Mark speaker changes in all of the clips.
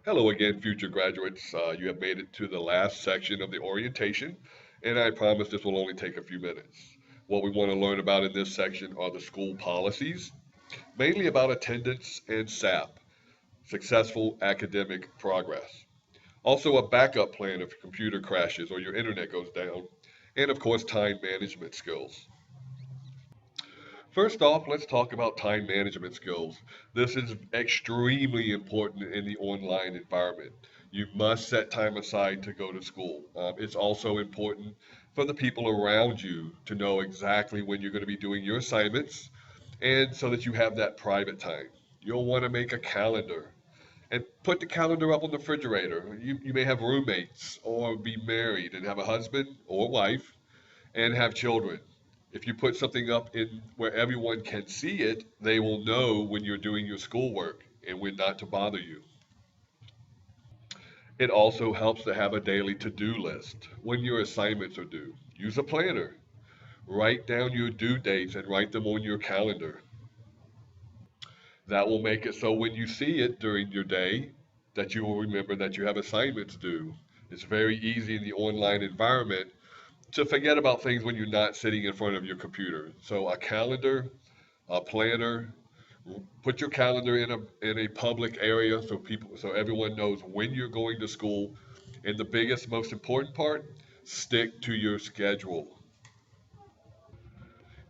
Speaker 1: Hello again, future graduates. You have made it to the last section of the orientation, and I promise this will only take a few minutes. What we want to learn about in this section are the school policies, mainly about attendance and SAP, successful academic progress. Also, a backup plan if your computer crashes or your internet goes down, and of course, time management skills. First off, let's talk about time management skills. This is extremely important in the online environment. You must set time aside to go to school. It's also important for the people around you to know exactly when you're going to be doing your assignments and so that you have that private time. You'll want to make a calendar and put the calendar up on the refrigerator. You may have roommates or be married and have a husband or wife and have children. If you put something up in where everyone can see it, they will know when you're doing your schoolwork and when not to bother you. It also helps to have a daily to do list when your assignments are due. Use a planner. Write down your due dates and write them on your calendar. That will make it so when you see it during your day, that you will remember that you have assignments due. It's very easy in the online environment to forget about things when you're not sitting in front of your computer. So a calendar, a planner, put your calendar in a public area so everyone knows when you're going to school. And the biggest, most important part, stick to your schedule.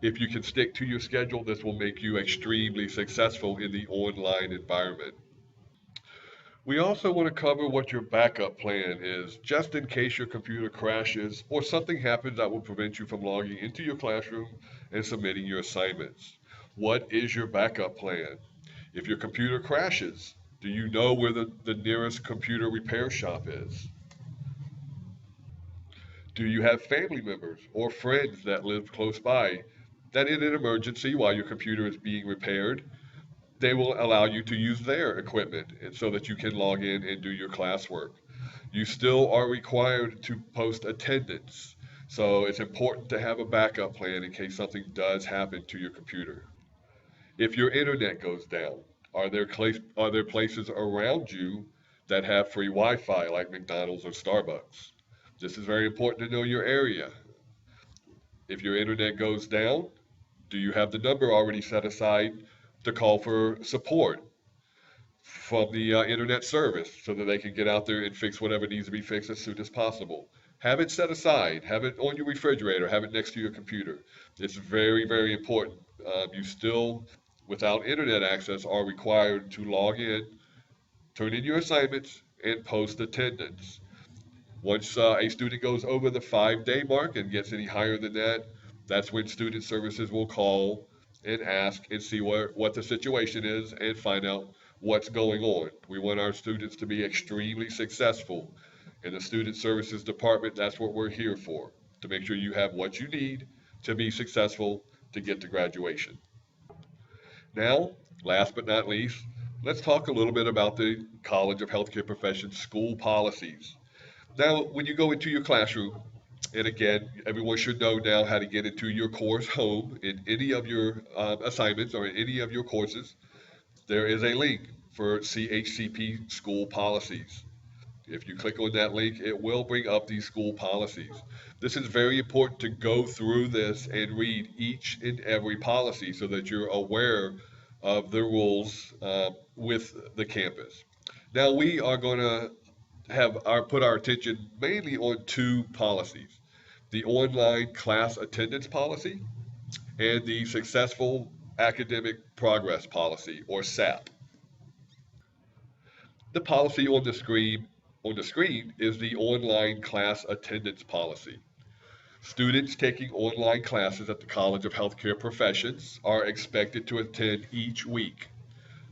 Speaker 1: If you can stick to your schedule, this will make you extremely successful in the online environment. We also want to cover what your backup plan is, just in case your computer crashes or something happens that will prevent you from logging into your classroom and submitting your assignments. What is your backup plan? If your computer crashes, do you know where the nearest computer repair shop is? Do you have family members or friends that live close by that in an emergency while your computer is being repaired, they will allow you to use their equipment and so that you can log in and do your classwork? You still are required to post attendance. So it's important to have a backup plan in case something does happen to your computer. If your internet goes down, are there places around you that have free Wi-Fi like McDonald's or Starbucks? This is very important to know your area. If your internet goes down, do you have the number already set aside to call for support from the internet service so that they can get out there and fix whatever needs to be fixed as soon as possible? Have it set aside, have it on your refrigerator, have it next to your computer. It's very, very important. You still, without internet access, are required to log in, turn in your assignments, and post attendance. Once a student goes over the 5 day mark and gets any higher than that, that's when student services will call and ask and see what the situation is and find out what's going on. We want our students to be extremely successful. In the student services department, that's what we're here for, to make sure you have what you need to be successful to get to graduation. Now, last but not least, let's talk a little bit about the College of Healthcare Professions school policies. Now, when you go into your classroom, and again, everyone should know now how to get into your course home in any of your assignments or in any of your courses. There is a link for CHCP school policies. If you click on that link, it will bring up these school policies. This is very important to go through this and read each and every policy so that you're aware of the rules with the campus. Now, we are going to put our attention mainly on two policies: the online class attendance policy and the successful academic progress policy, or SAP. The policy on the screen is the online class attendance policy. Students taking online classes at the College of Healthcare Professions are expected to attend each week.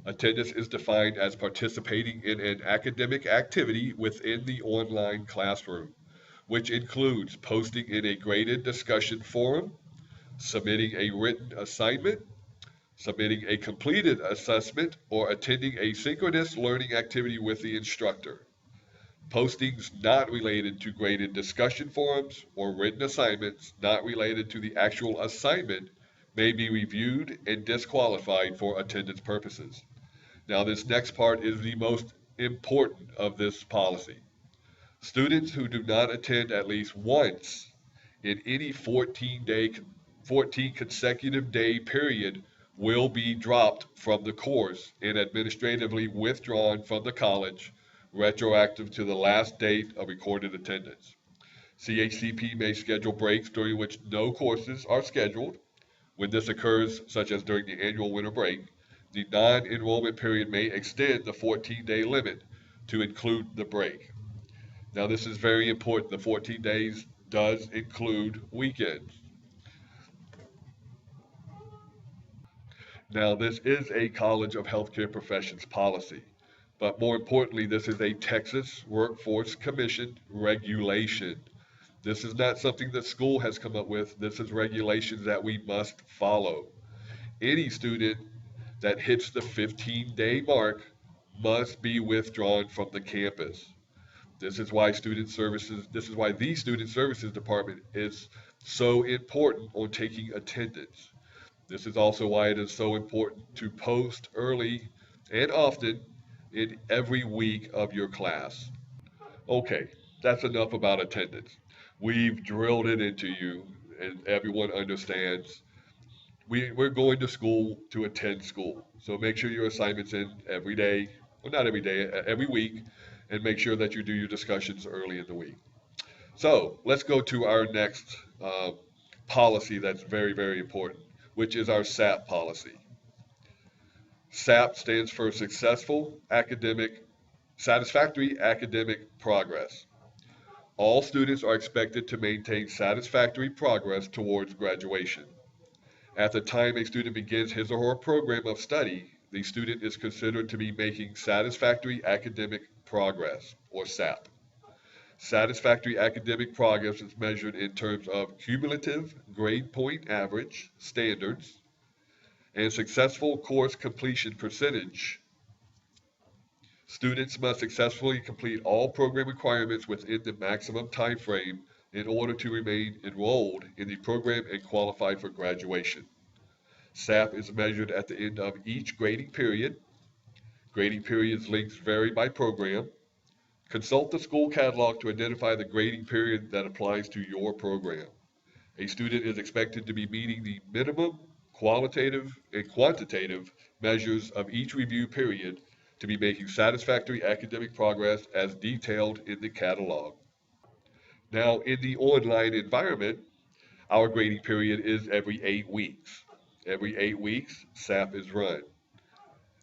Speaker 1: Attendance is defined as participating in an academic activity within the online classroom, which includes posting in a graded discussion forum, submitting a written assignment, submitting a completed assessment, or attending a synchronous learning activity with the instructor. Postings not related to graded discussion forums or written assignments not related to the actual assignment may be reviewed and disqualified for attendance purposes. Now, this next part is the most important of this policy. Students who do not attend at least once in any 14 consecutive day period will be dropped from the course and administratively withdrawn from the college retroactive to the last date of recorded attendance. CHCP may schedule breaks during which no courses are scheduled. When this occurs, such as during the annual winter break, the non-enrollment period may extend the 14-day limit to include the break. Now, this is very important. The 14 days does include weekends. Now, this is a College of Healthcare Professions policy, but more importantly, this is a Texas Workforce Commission regulation. This is not something that school has come up with. This is regulations that we must follow. Any student that hits the 15-day mark must be withdrawn from the campus. This is why the Student Services Department is so important on taking attendance. This is also why it is so important to post early and often in every week of your class. Okay, that's enough about attendance. We've drilled it into you, and everyone understands. We're going to school to attend school. So make sure your assignment's in every day, well, not every day, every week, and make sure that you do your discussions early in the week. So let's go to our next policy that's very, very important, which is our SAP policy. SAP stands for Satisfactory Academic Progress. All students are expected to maintain satisfactory progress towards graduation. At the time a student begins his or her program of study, the student is considered to be making satisfactory academic progress, or SAP. Satisfactory academic progress is measured in terms of cumulative grade point average standards and successful course completion percentage. Students must successfully complete all program requirements within the maximum time frame in order to remain enrolled in the program and qualify for graduation. SAP is measured at the end of each grading period. Grading periods lengths vary by program. Consult the school catalog to identify the grading period that applies to your program. A student is expected to be meeting the minimum qualitative and quantitative measures of each review period to be making satisfactory academic progress as detailed in the catalog. Now, in the online environment, our grading period is every 8 weeks. Every 8 weeks, SAP is run.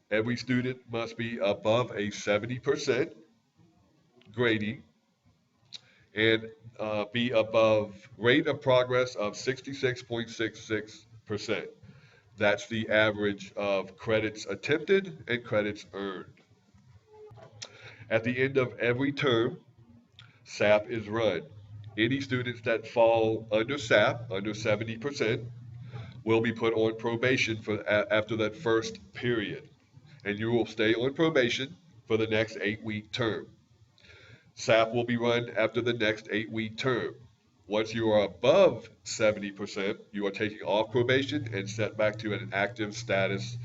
Speaker 1: Every student must be above a 70% grading and be above rate of progress of 66.66%. That's the average of credits attempted and credits earned. At the end of every term, SAP is run. Any students that fall under SAP, under 70%, will be put on probation after that first period. And you will stay on probation for the next 8 week term. SAP will be run after the next 8 week term. Once you are above 70%, you are taken off probation and set back to an active status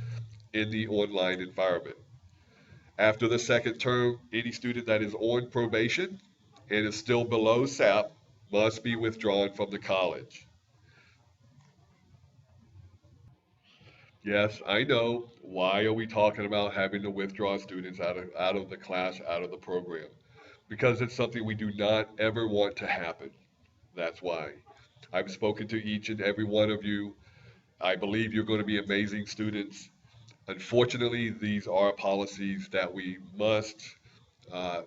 Speaker 1: in the online environment. After the second term, any student that is on probation and is still below SAP must be withdrawn from the college. Yes, I know. Why are we talking about having to withdraw students out of the class, out of the program? Because it's something we do not ever want to happen. That's why. I've spoken to each and every one of you. I believe you're going to be amazing students. Unfortunately, these are policies that we must uh,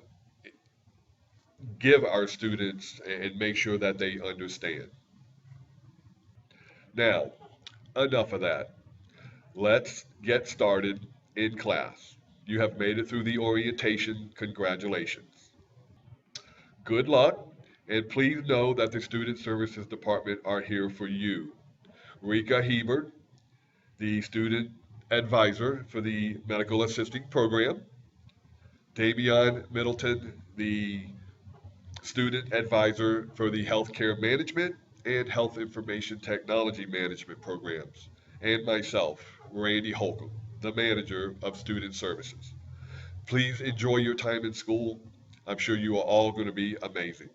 Speaker 1: give our students and make sure that they understand. Now, enough of that. Let's get started in class. You have made it through the orientation. Congratulations. Good luck, and please know that the Student Services Department are here for you. Rika Hebert, the student advisor for the medical assisting program. Davion Middleton, the student advisor for the healthcare management and health information technology management programs. And myself, Randy Holcomb, the manager of student services. Please enjoy your time in school. I'm sure you are all going to be amazing.